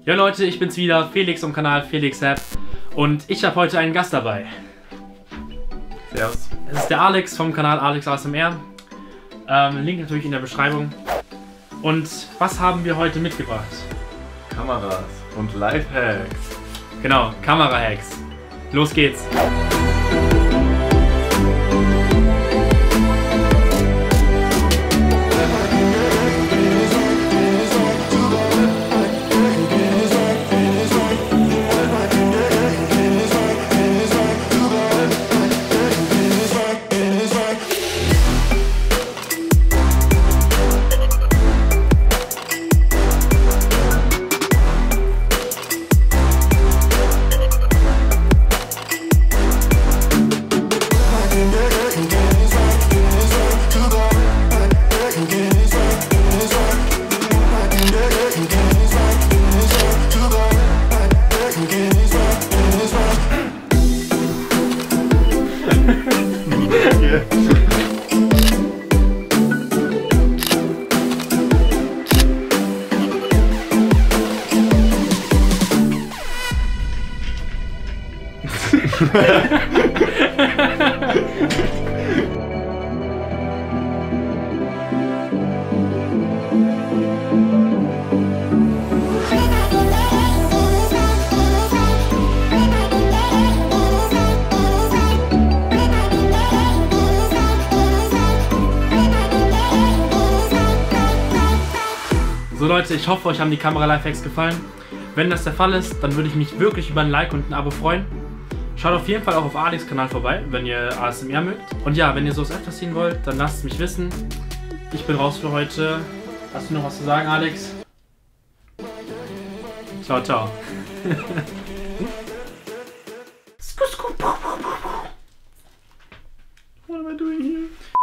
Ja Leute, ich bin's wieder, Felix vom Kanal Felix App und ich habe heute einen Gast dabei. Servus. Es ist der Alex vom Kanal Alex ASMR. Link natürlich in der Beschreibung. Und was haben wir heute mitgebracht? Kameras und Lifehacks. Genau, Kamera-Hacks. Los geht's! So Leute, ich hoffe, euch haben die Kamera-Lifehacks gefallen. Wenn das der Fall ist, dann würde ich mich wirklich über ein Like und ein Abo freuen. Schaut auf jeden Fall auch auf Alex Kanal vorbei, wenn ihr ASMR mögt. Und ja, wenn ihr sowas öfters sehen wollt, dann lasst es mich wissen. Ich bin raus für heute. Hast du noch was zu sagen, Alex? Ciao, ciao. What am I doing here?